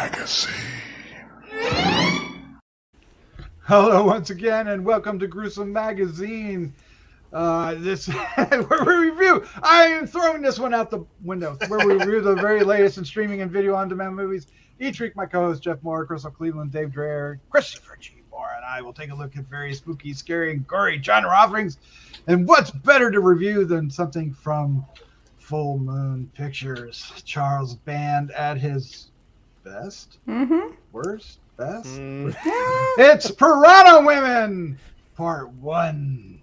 Magazine. Hello once again, and welcome to Gruesome Magazine. This where we review. I am throwing this one out the window. Where we review the very latest in streaming and video on-demand movies. Each week, my co-host Jeff Mohr, Crystal Cleveland, Dave Dreher, Christopher G. Mohr, and I will take a look at very spooky, scary, and gory genre offerings. And what's better to review than something from Full Moon Pictures? Charles Band at his best, worst, best. It's Piranha Women, Part 1.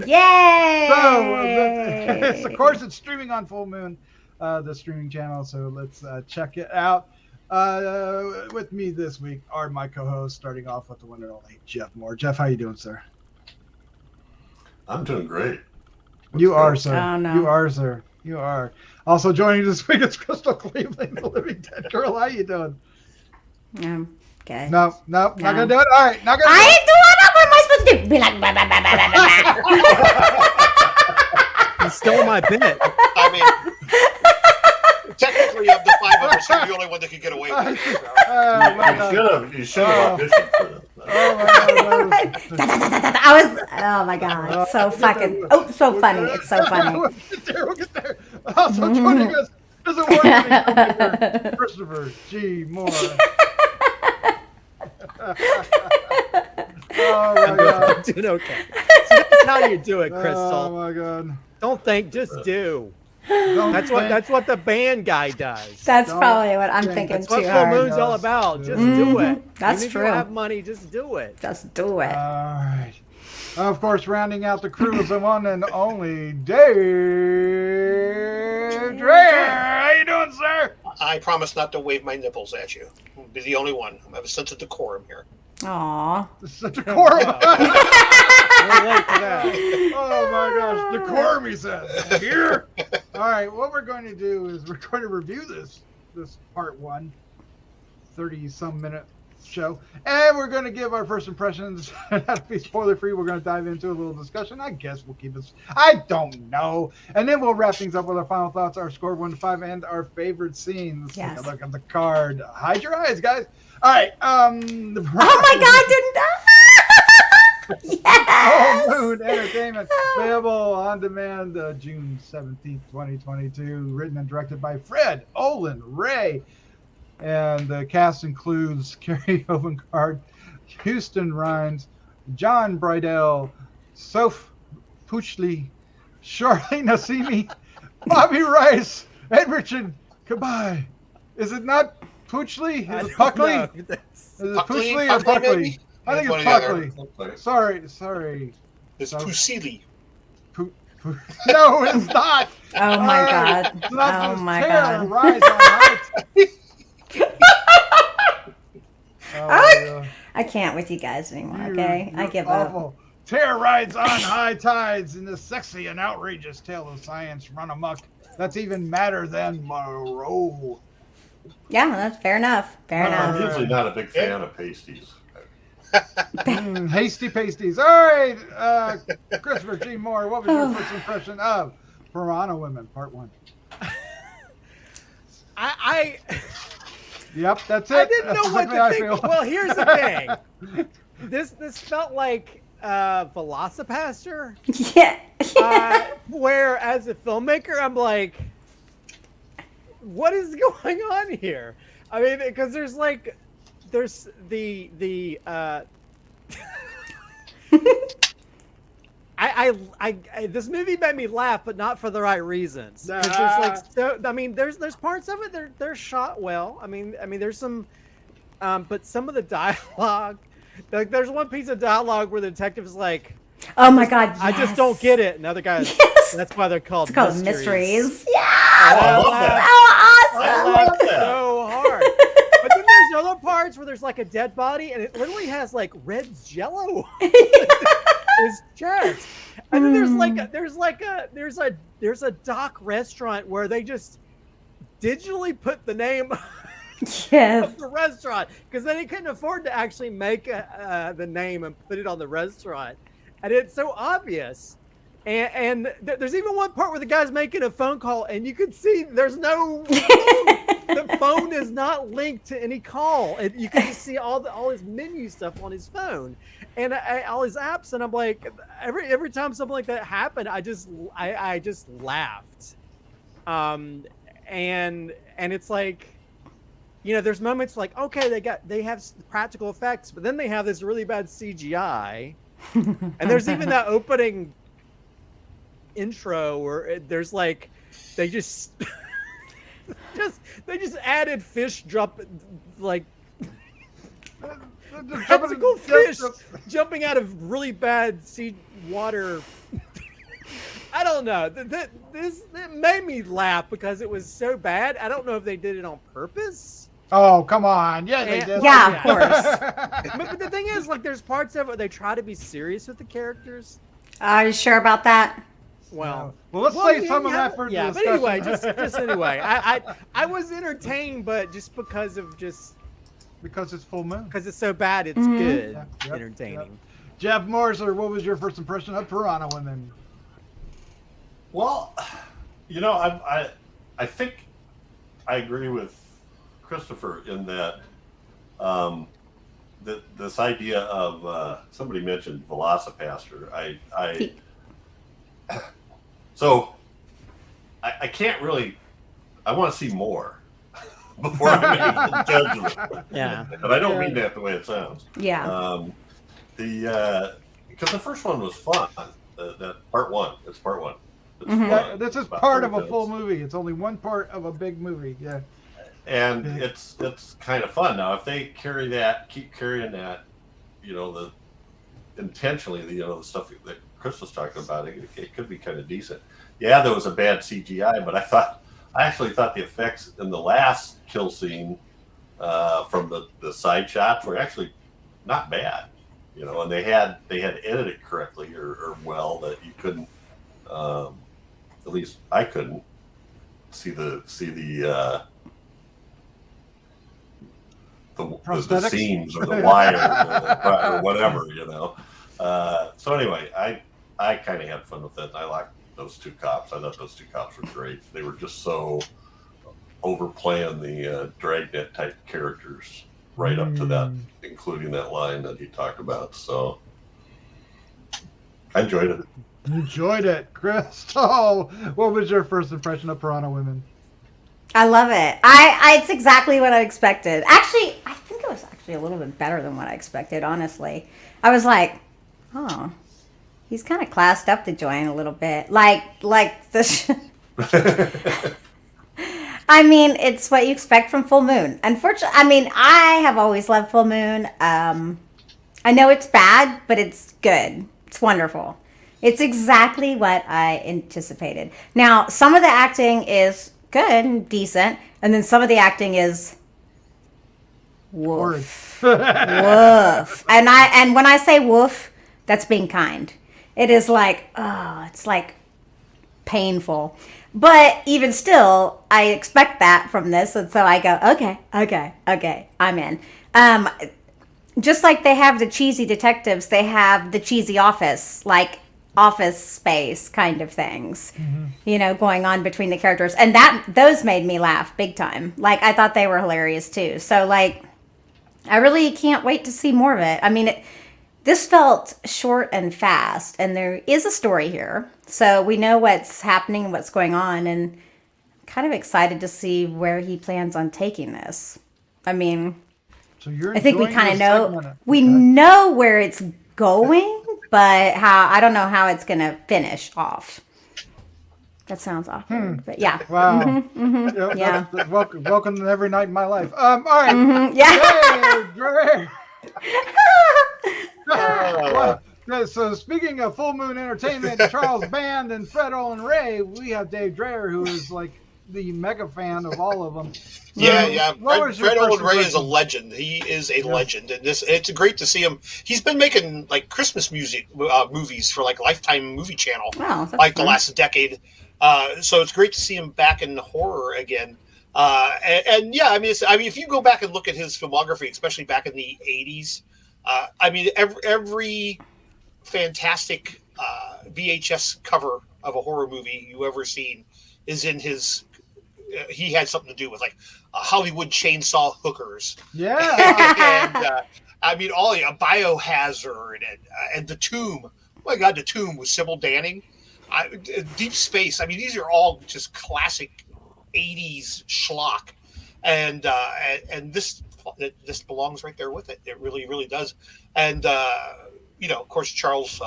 Yay! So, of course, it's streaming on Full Moon, the streaming channel. So let's check it out. With me this week are my co-hosts, starting off with the one and only Jeff Mohr. Jeff, how you doing, sir? I'm doing great. You are, sir. Oh, no. You are, sir. You are. Also joining this week is Crystal Cleveland, the living dead girl. How you doing? Okay. No, not gonna do it. All right, not gonna. I ain't doing it. What am I supposed to do? Be like, blah, blah, blah, blah, blah, blah. You stole my bit. I mean, technically, of the five of us, you're the only one that could get away with it. You should have auditioned for that. Oh my god, so fucking, so funny. It's so funny. We'll get there. Also joining us is a wonderful Christopher G. Mohr. Oh my god. Doing okay. So that's how you do it, Crystal. Oh my god. Don't think, just do. Don't That's what the band guy does. That's probably what I'm thinking That's what too Full hard. Moon's all about. Just do it. That's Even true. If you have money, just do it. Just do it. All right. Of course, rounding out the crew is the one and only Dave Dreher. How you doing, sir? I promise not to wave my nipples at you. I'll be the only one. I have a sense of decorum here. Aw. Such a decorum. We're late for that. Oh my gosh, decorum, he said. Here. All right, what we're going to do is we're going to review this part 1, 30-some minute show, and we're going to give our first impressions. That'll be spoiler free. We're going to dive into a little discussion. I guess we'll keep it. I don't know, and then we'll wrap things up with our final thoughts, our score 1 to 5, and our favorite scene. Let's take a look at the card. Hide your eyes, guys. All right. Oh my god, didn't I? Yes! Full Moon Entertainment, available on demand June 17th, 2022. Written and directed by Fred, Olen, Ray. And the cast includes Carrie, Overgaard, Houston Rhines, John Briddell, Soph Puchley, Shary, Nassimi, Bobby Rice, and Richard Gabai. Is it not Puchley? Is it Puchley? Is it Puchley or Puchley? I think it's Puchley. Sorry. It's Pusili. No, it's not. Oh my god. It's not Oh this my tear god. rise on heights. I can't with you guys anymore, okay? I give awful. up. Terror rides on high tides in this sexy and outrageous tale of science run amok. That's even madder than Moreau. Yeah, that's fair enough. Fair I'm enough. usually not a big fan of pasties. Hasty pasties. All right, Christopher G. Mohr, what was your first impression of Piranha Women, Part 1? Yep, that's it. I didn't That's know what exactly to how I think. feel. Well, here's the thing. This felt like Velocipaster. Yeah. Where as a filmmaker, I'm like, what is going on here? I mean, because there's the this movie made me laugh, but not for the right reasons. 'Cause there's parts of it they're shot well. I mean there's some, but some of the dialogue, like there's one piece of dialogue where the detective is like, Oh my god, yes. I just don't get it. And the other guys, that's why they're called It's called mysteries. Yeah. I love that. So I awesome. love that. so hard. But then there's other parts where there's like a dead body and it literally has like red jello on his chest. And then there's a dock restaurant where they just digitally put the name Yes. of the restaurant because they couldn't afford to actually make the name and put it on the restaurant, and it's so obvious. And there's even one part where the guy's making a phone call, and you can see there's no the phone is not linked to any call. You can just see all his menu stuff on his phone, and all his apps. And I'm like, every time something like that happened, I just laughed. And it's like, there's moments like, okay, they have practical effects, but then they have this really bad CGI, and there's even that opening intro where there's like, they just added fish drop, like tentacle fish jumping out of really bad sea water. I don't know. It made me laugh because it was so bad. I don't know if they did it on purpose. Oh, come on. Yeah, they did. Yeah, of course. But the thing is, like, there's parts of it they try to be serious with the characters. Are you sure about that? Well, let's save some of that for but discussion. anyway, just anyway, I was entertained, but just because it's full moon. Because it's so bad, it's good, Yep, entertaining. Yep. Jeff Morser, what was your first impression of Piranha Women? Well, I think I agree with Christopher in that this idea of somebody mentioned Velocipaster. So I can't really. I want to see more before I make a judgment. Yeah, but I don't mean that the way it sounds. Yeah. Because the first one was fun. That part one. It's part one. It's Mhm. fun. This is It's about part of 30 a full minutes. movie. It's only one part of a big movie. Yeah. And it's kind of fun. Now, if they keep carrying that, intentionally, the stuff that Chris was talking about, it could be kind of decent. Yeah, there was a bad CGI, but I actually thought the effects in the last kill scene from the side shots were actually not bad, and they had edited it correctly or well that you couldn't, at least I couldn't see the seams or the wires or whatever, So anyway, I kind of had fun with it. I liked those two cops. I thought those two cops were great. They were just so overplaying the Dragnet type characters right up to that, including that line that he talked about. So I enjoyed it. Enjoyed it. Crystal, what was your first impression of Piranha Women? I love it. It's exactly what I expected. Actually, I think it was actually a little bit better than what I expected, honestly. I was like, oh, he's kind of classed up the joint a little bit. Like the I mean, it's what you expect from Full Moon. Unfortunately, I mean, I have always loved Full Moon. I know it's bad, but it's good. It's wonderful. It's exactly what I anticipated. Now, some of the acting is good and decent, and then some of the acting is woof. Woof. And when I say woof, that's being kind. It is like, oh, it's like painful. But even still, I expect that from this, and so I go, okay, I'm in. Just like they have the cheesy detectives, they have the cheesy office, like Office Space kind of things, going on between the characters, and those made me laugh big time. Like, I thought they were hilarious too. So, like, I really can't wait to see more of it. I mean, this felt short and fast, and there is a story here, so we know what's happening, what's going on, and I'm kind of excited to see where he plans on taking this. I mean, so I think we kind of know know where it's going. But I don't know how it's going to finish off. That sounds awkward, but yeah. Wow. Yeah. Welcome to every night in my life. All right. Yeah. Hey, so speaking of Full Moon Entertainment, Charles Band, and Fred, Olen, Ray, we have Dave Dreher, who is like the mega fan of all of them. Yeah. Fred Olen Ray is a legend. He is a legend, and it's great to see him. He's been making like Christmas music movies for like Lifetime Movie Channel, like the last decade. So it's great to see him back in horror again. And yeah, I mean, if you go back and look at his filmography, especially back in the '80s, I mean, every fantastic VHS cover of a horror movie you ever seen is in his he had something to do with like Hollywood chainsaw hookers. Yeah. And I mean, all Biohazard and The Tomb. Oh my God, The Tomb with Sybil Danning. Deep Space. I mean, these are all just classic 80s schlock. And this belongs right there with it. It really, really does. And, of course, Charles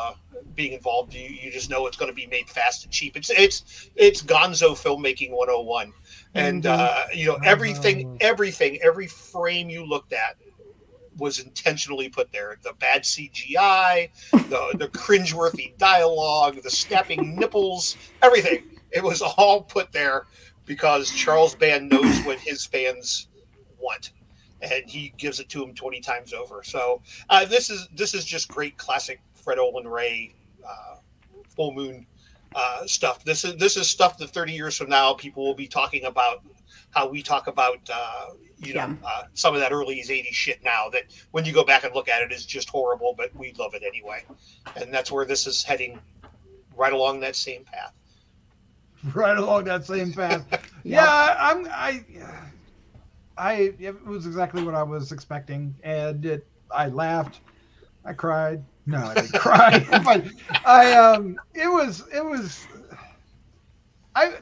being involved, you just know it's going to be made fast and cheap. It's Gonzo filmmaking 101. And, every frame you looked at was intentionally put there. The bad CGI, the cringeworthy dialogue, the snapping nipples, everything. It was all put there because Charles Band knows what his fans want, and he gives it to them 20 times over. So this is just great classic Fred Olen Ray Full Moon stuff. This is stuff that 30 years from now people will be talking about how we talk about some of that early 80s shit now, that when you go back and look at it is just horrible, but we love it anyway. And that's where this is heading, right along that same path. Right along that same path. It was exactly what I was expecting, and I laughed, I cried. No, I didn't cry, but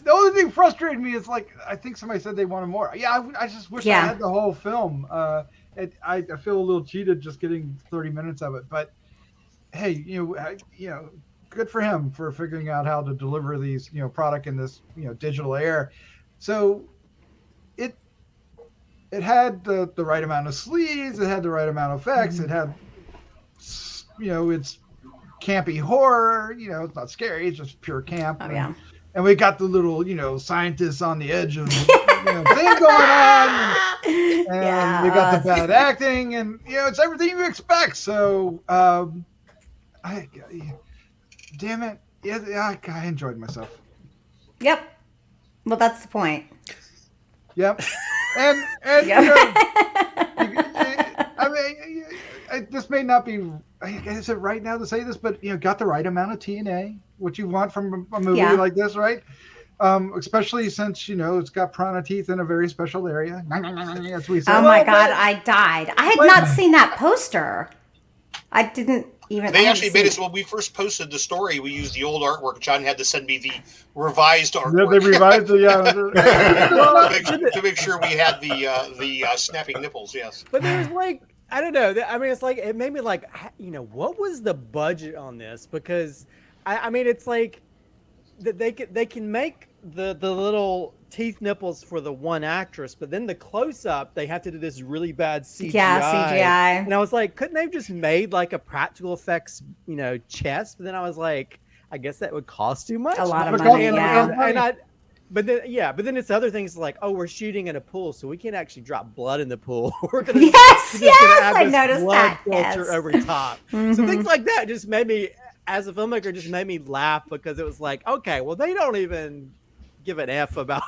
the only thing frustrated me is, like, I think somebody said they wanted more. Yeah, I just wish I had the whole film. I feel a little cheated just getting 30 minutes of it, but hey, good for him for figuring out how to deliver these, product in this, digital era. So it had the right amount of sleaze, it had the right amount of effects, it had, it's campy horror, it's not scary, it's just pure camp. Oh, yeah. And we got the little, scientists on the edge of thing going on. And we got the bad acting, and it's everything you expect. So damn it. Yeah, I enjoyed myself. Yep. Well, that's the point. Yep. And this may not be, is it right now to say this, but got the right amount of TNA, what you want from a movie like this, right? Especially since it's got piranha teeth in a very special area. That's what we said. Oh my God, I died. I had not seen that poster. I didn't even. They actually made us when we first posted the story. We used the old artwork. John had to send me the revised artwork. Yeah, they revised it. Yeah, to make sure we had the snapping nipples. Yes, but there's like, I don't know. I mean, it's like, it made me like, what was the budget on this? Because I mean, it's like that they can make the little teeth nipples for the one actress, but then the close up they have to do this really bad CGI. Yeah, CGI. And I was like, couldn't they have just made like a practical effects, chest? But then I was like, I guess that would cost too much. A lot of money. But then it's other things like, oh, we're shooting in a pool, so we can't actually drop blood in the pool. We're gonna I noticed that. Filter over top. So things like that just made me, as a filmmaker, just made me laugh, because it was like, okay, well, they don't even give an F about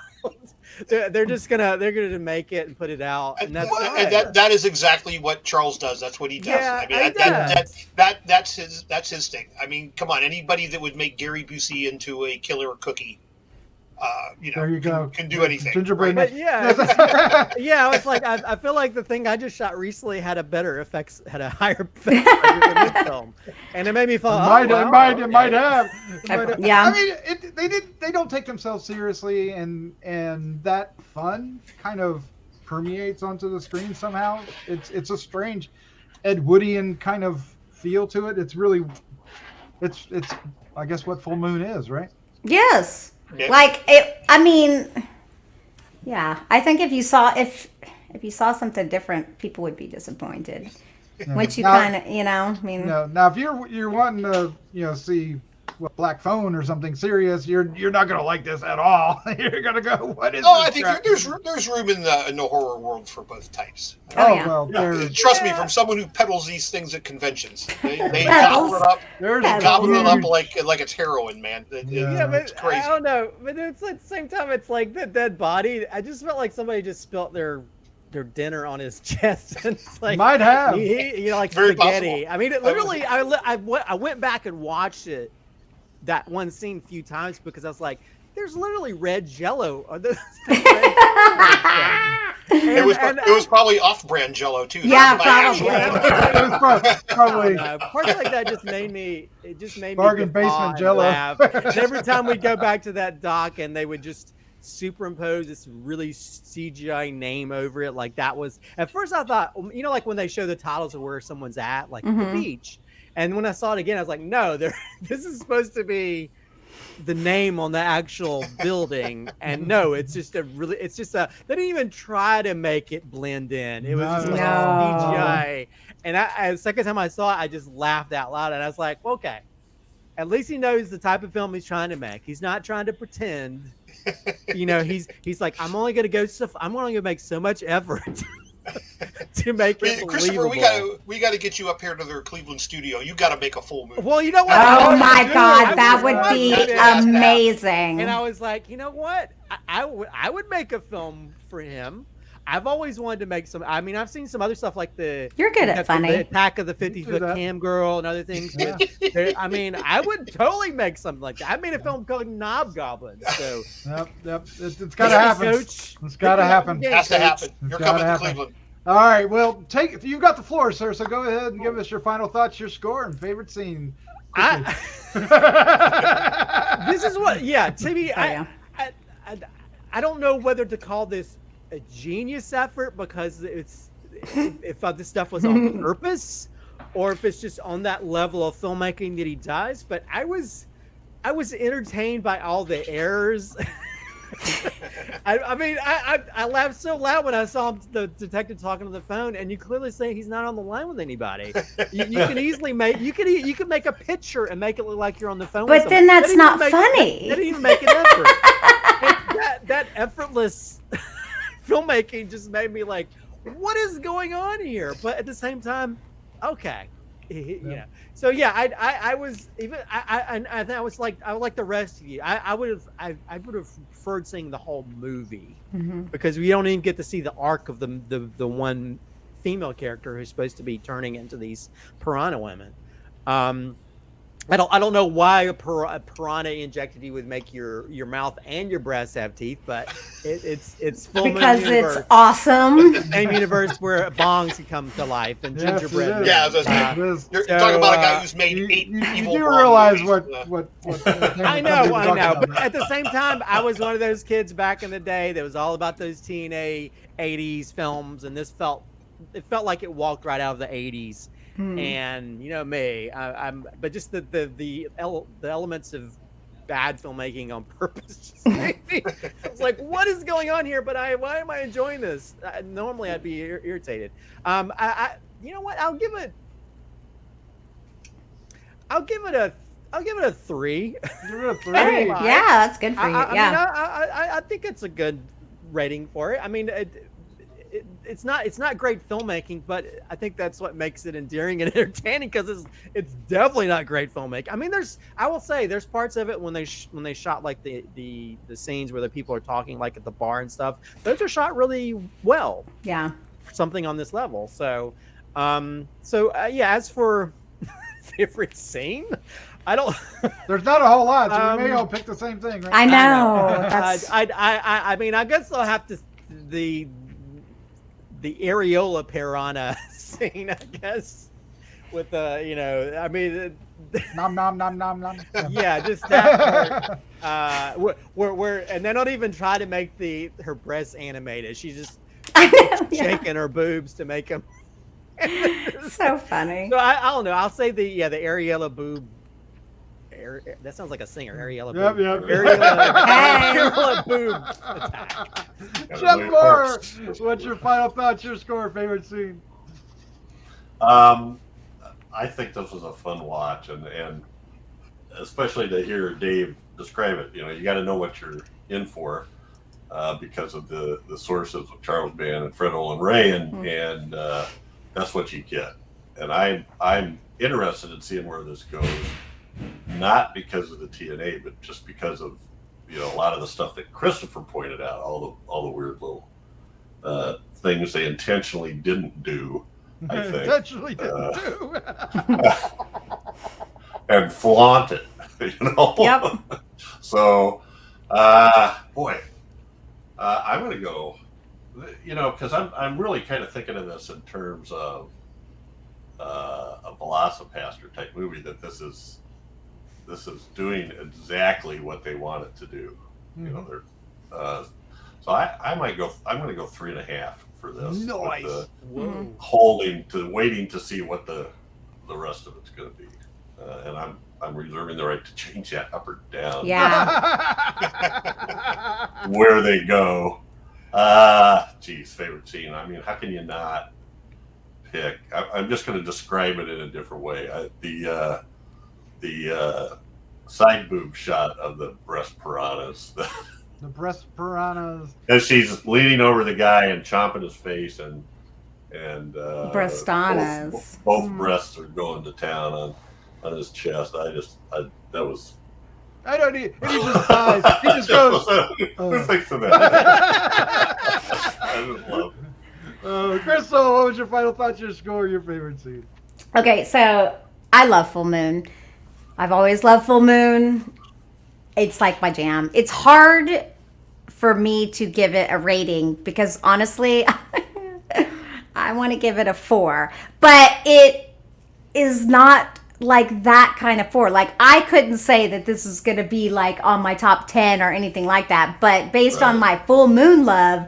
they're gonna make it and put it out, and that's that is exactly what Charles does. That's what he does. Yeah, I mean, that's his thing. I mean, come on, anybody that would make Gary Busey into a killer cookie, there you go. Can do anything. Gingerbread. Right? But yeah, it's like I feel like the thing I just shot recently had a higher effects budget than this film, and it made me fall. It might have. Yeah. I mean, they don't take themselves seriously, and that fun kind of permeates onto the screen somehow. It's a strange Ed Woodian kind of feel to it. It's really, it's I guess what Full Moon is, right? Yes. Yeah. Like it. I mean, yeah. I think if you saw something different, people would be disappointed. Yeah. Once you kind of, I mean. Now if you're wanting to, see Black Phone or something serious, you're not gonna like this at all. You're gonna go, what is? Oh, I think there's room in the horror world for both types. Well, trust me, from someone who peddles these things at conventions, they gobble it up. They gobble it up like it's heroin, man. But it's crazy. I don't know. But it's at the same time, it's like the dead body. I just felt like somebody just spilt their dinner on his chest, and it's like might have like very spaghetti. Possible. I mean, it literally. I went back and watched that one scene a few times, because I was like, there's literally red Jello. It was probably off-brand Jello too. Yeah, probably. Probably. Parts like that just made me. It just made Bargain me basement Jello. laugh. And every time we'd go back to that dock, and they would just superimpose this really CGI name over it. Like that was at first I thought, like when they show the titles of where someone's at, like the beach. And when I saw it again, I was like, no, this is supposed to be the name on the actual building, and no, it's just they didn't even try to make it blend in. It was just like CGI. And the second time I saw it, I just laughed out loud, and I was like, okay, at least he knows the type of film he's trying to make. He's not trying to pretend. He's like, I'm only gonna make so much effort to make it Christopher, believable. we got to get you up here to their Cleveland studio. You got to make a full movie. Well, you know what? Oh my God, that would be amazing. And I was like, you know what? I would make a film for him. I've always wanted to make some. I mean, I've seen some other stuff like You're good at funny. The Attack of the 50-Foot Cam Girl and other things. Yeah. I mean, I would totally make something like that. I made a film called Knob Goblin. So Yep. It's got to happen. Coach. It's got to happen. It has to happen. You're coming to happen. Cleveland. All right. Well, you've got the floor, sir. So go ahead and give us your final thoughts, your score, and favorite scene. This is what. Yeah. To me, I don't know whether to call this a genius effort because if this stuff was on purpose or if it's just on that level of filmmaking that he does. But I was entertained by all the errors. I laughed so loud when I saw the detective talking on the phone, and you clearly say he's not on the line with anybody. You can easily you could make a picture and make it look like you're on the phone. But with then that's not funny. That didn't even make an effort. that effortless filmmaking just made me like, what is going on here? But at the same time, okay. Yeah. So yeah, I was even I think I was like the rest of you. I would have preferred seeing the whole movie because we don't even get to see the arc of the one female character who's supposed to be turning into these piranha women. I don't know why a piranha injected you would make your mouth and your breasts have teeth, but it's full because moon universe. It's awesome. The same universe where bongs can come to life and gingerbread. Yeah, you're talking about a guy who's made eight evil. You do realize movies. what I know. But at the same time, I was one of those kids back in the day that was all about those teenage '80s films, and it felt like it walked right out of the '80s. And you know me, but just the elements of bad filmmaking on purpose just made me. I was like, what is going on here? But why am I enjoying this? Normally I'd be irritated. You know what? I'll give it a 3. Give it a 3. Hey, yeah, that's good for you. I think it's a good rating for it. I mean, it's not great filmmaking, but I think that's what makes it endearing and entertaining because it's definitely not great filmmaking. I mean, I will say there's parts of it when they shot like the scenes where the people are talking like at the bar and stuff. Those are shot really well. Yeah. For something on this level. So, yeah. As for favorite scene, I don't. There's not a whole lot. So we may all pick the same thing, right? I know. I mean, I guess I'll have to the areola piranha scene, I guess, with I mean, nom nom nom nom nom. Yeah, just that part. Where and they don't even try to make her breasts animated. She's just shaking her boobs to make them. So funny. So I don't know. I'll say the areola boob. That sounds like a singer, Ariella Boob. Yep. Ariella Boob attack. Jeff Mohr, what's your final thoughts, your score, favorite scene? I think this was a fun watch, and especially to hear Dave describe it. You got to know what you're in for because of the sources of Charles Band and Fred Olen Ray, and that's what you get. And I'm interested in seeing where this goes. Not because of the TNA, but just because of a lot of the stuff that Christopher pointed out, all the weird little things they intentionally didn't do. I think Intentionally didn't do. and flaunt it, Yep. So Boy, I'm going to go. Because I'm really kind of thinking of this in terms of a Velocipaster type movie. That this is doing exactly what they want it to do. Mm-hmm. So I might go. I'm going to go 3.5 for this. Nice. Waiting to see what the rest of it's going to be, and I'm reserving the right to change that up or down. Yeah. Where they go. Favorite scene. I mean, how can you not pick? I'm just going to describe it in a different way. The side boob shot of the breast piranhas. The breast piranhas. As she's leaning over the guy and chomping his face, and breastanas. Both breasts are going to town on his chest. That was. I don't need. And he just dies. He just goes. Who thinks of that? I just love it. Crystal, what was your final thoughts, your score, your favorite scene? Okay, so I love Full Moon. I've always loved Full Moon. It's like my jam. It's hard for me to give it a rating because honestly, I want to give it a 4. But it is not like that kind of 4. Like, I couldn't say that this is going to be like on my top 10 or anything like that. But based on my Full Moon love,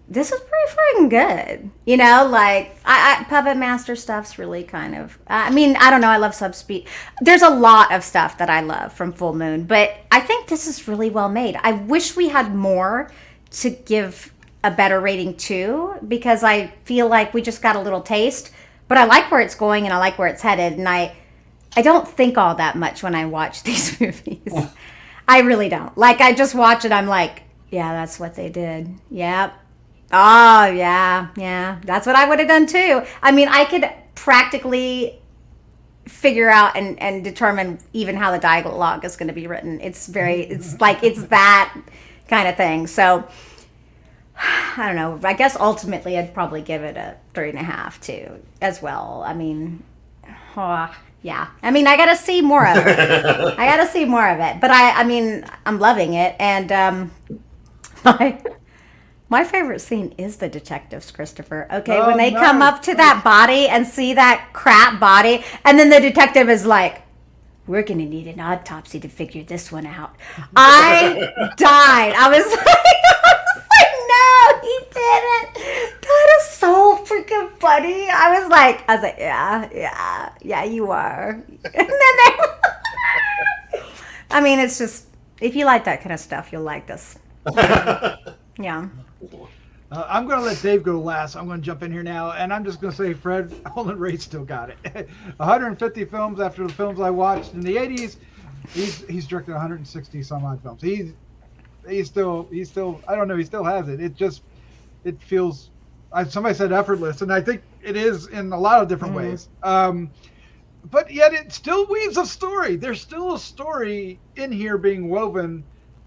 this is pretty freaking good. Like, I Puppet Master stuff's really kind of, I don't know, I love Subspeed. There's a lot of stuff that I love from Full Moon, but I think this is really well made. I wish we had more to give a better rating to, because I feel like we just got a little taste, but I like where it's going and I like where it's headed, and I don't think all that much when I watch these movies. I really don't. Like, I just watch it, I'm like, yeah, that's what they did. Yep. Oh, yeah. That's what I would have done too. I could practically figure out and determine even how the dialogue is going to be written. It's that kind of thing. So, I don't know. I guess ultimately I'd probably give it a 3.5 too, as well. Yeah. I got to see more of it. But I'm loving it. And my favorite scene is the detectives, Christopher. Okay, when they come up to that body and see that crap body, and then the detective is like, we're going to need an autopsy to figure this one out. I died. I was like, no, he didn't. That is so freaking funny. I was like, yeah, you are. And then it's just, if you like that kind of stuff, you'll like this. Yeah. I'm going to let Dave go last. I'm going to jump in here now, and I'm just going to say Fred Olen Ray still got it. 150 films after the films I watched in the 80s. He's directed 160 some odd films. He's still I don't know, he still has it. It feels, somebody said effortless, and I think it is in a lot of different ways. But yet it still weaves a story. There's still a story in here being woven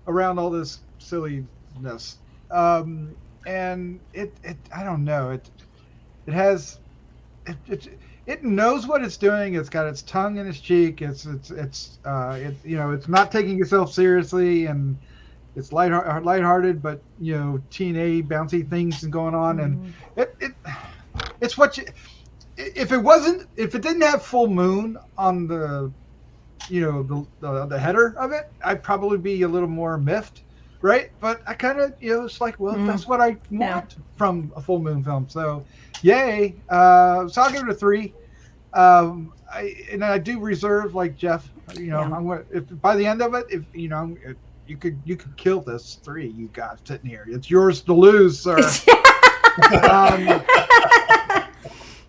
around all this silliness. And it I don't know, it knows what it's doing. It's got its tongue in its cheek. It's not taking itself seriously, and it's lighthearted, but teen bouncy things going on, and it's what you. If it didn't have Full Moon on the the header of it, I'd probably be a little more miffed. Right, but I kind of, it's like, well, that's what I want from a Full Moon film. So, yay! So I'll give it a 3. I do reserve, like Jeff. If by the end of it, if you could kill this 3 you got sitting here. It's yours to lose, sir.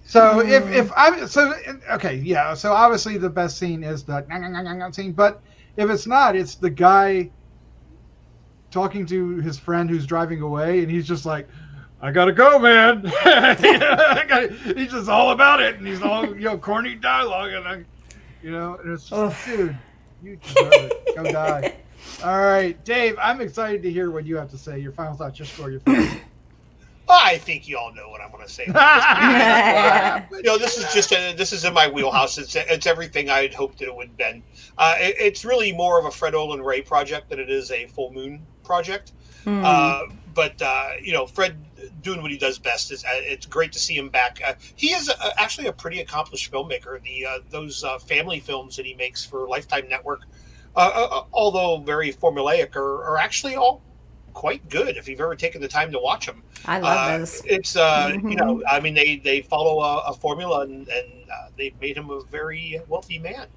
So if I'm so obviously the best scene is the scene, but if it's not, it's the guy talking to his friend who's driving away, and he's just like, I gotta go, man. He's just all about it, and he's all corny dialogue, and and it's just, dude, you deserve it. Go die. All right, Dave, I'm excited to hear what you have to say. Your final thoughts, your score, your favorite. I think you all know what I'm going to say. This is in my wheelhouse. It's everything I'd hoped that it would have been. It's really more of a Fred Olen Ray project than it is a Full Moon project. But Fred doing what he does best. It's great to see him back. He is actually a pretty accomplished filmmaker. Those family films that he makes for Lifetime Network, although very formulaic, are actually all quite good if you've ever taken the time to watch them. I love those. It's they follow a formula and they've made him a very wealthy man.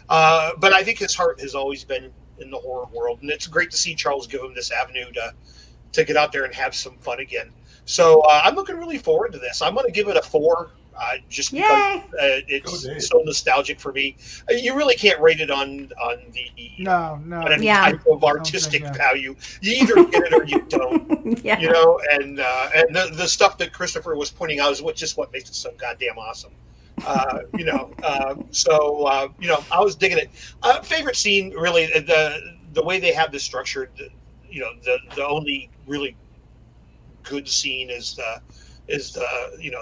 But I think his heart has always been in the horror world, and it's great to see Charles give him this avenue to get out there and have some fun again. So I'm looking really forward to this. I'm going to give it a 4. Just because it's so nostalgic for me. You really can't rate it on any type of artistic value. You either get it or you don't. And the stuff that Christopher was pointing out is what makes it so goddamn awesome. I was digging it. Favorite scene, really, the way they have this structured. The only really good scene is the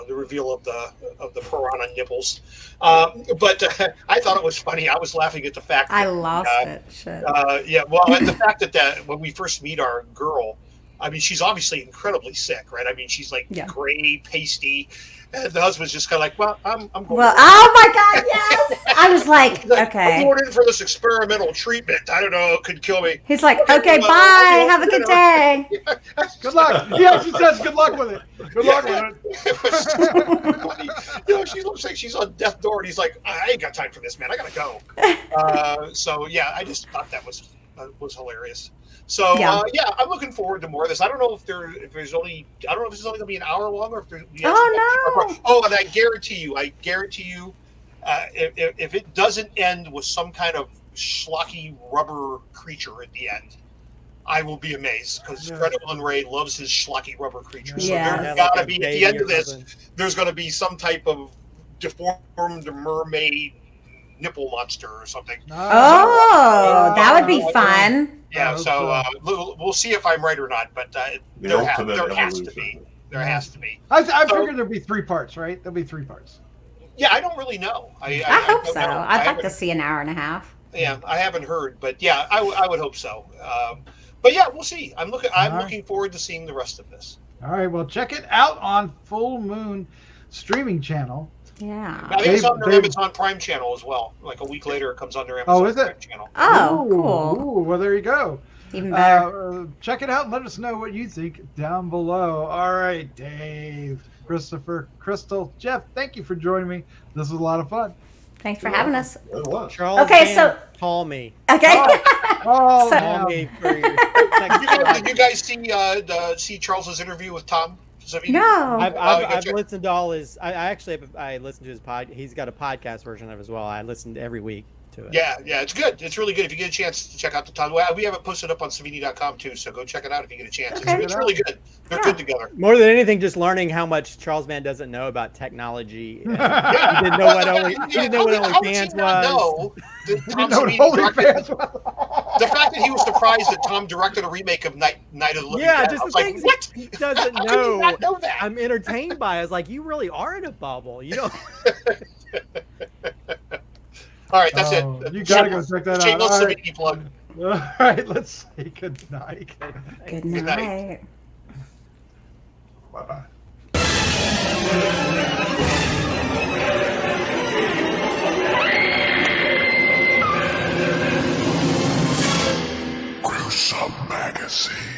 reveal of the piranha nipples. But I thought it was funny. I was laughing at the fact I lost it. Shit. And the fact that when we first meet our girl, I mean, she's obviously incredibly sick, right? I mean, she's like gray, pasty. And the husband's just kind of like, well, I'm going. Well, oh my God, yes! I was like, okay. I'm going in for this experimental treatment. I don't know, it could kill me. He's like, okay, bye. Have a good day. Good luck. Yeah, she says, good luck with it. Good luck with it. Was so funny. She looks like she's on death's door, and he's like, I ain't got time for this, man. I gotta go. I just thought that was hilarious. So I'm looking forward to more of this. I don't know if this is only going to be an hour long, or if there's. And I guarantee you, if it doesn't end with some kind of schlocky rubber creature at the end, I will be amazed, because Fred Olen Ray loves his schlocky rubber creatures. So there's got to be at the end of this, there's going to be some type of deformed mermaid nipple monster or something. That would be fun. Yeah, so we'll see if I'm right or not, but there has to be. There has to be. I figured there'd be 3 parts, right? There'll be 3 parts. Yeah, I don't really know. I hope so. I'd like to see an hour and a half. Yeah, I haven't heard, but yeah, I would hope so. But yeah, we'll see. I'm looking forward to seeing the rest of this. All right, well, check it out on Full Moon streaming channel. Yeah. I think it's on their Amazon Prime channel as well. Like a week later, it comes on their Amazon Prime channel. Oh, cool. Ooh, well, there you go. Even better. Check it out and let us know what you think down below. All right, Dave, Christopher, Crystal, Jeff, thank you for joining me. This was a lot of fun. Thanks for having us. It was. Charles, call me. Okay. Call me for your Did you guys see Charles's interview with Tom? No. I've listened to all his. I listened to his pod. He's got a podcast version of it as well. I listened every week to it. Yeah, it's good. It's really good. If you get a chance to check out the Tom, we have it posted up on Savini.com too, so go check it out if you get a chance. Okay. It's really good. They're good together. More than anything, just learning how much Charles Mann doesn't know about technology. He didn't know what OnlyFans was. The fact that he was surprised that Tom directed a remake of Night of the Living Dead. Just the things he doesn't know. I'm entertained by. I was like, you really are in a bubble. You know. All right, that's it. You gotta go check that out. Shameless Savini plug. All right, let's say good night. Good night. Bye-bye. Gruesome Magazine.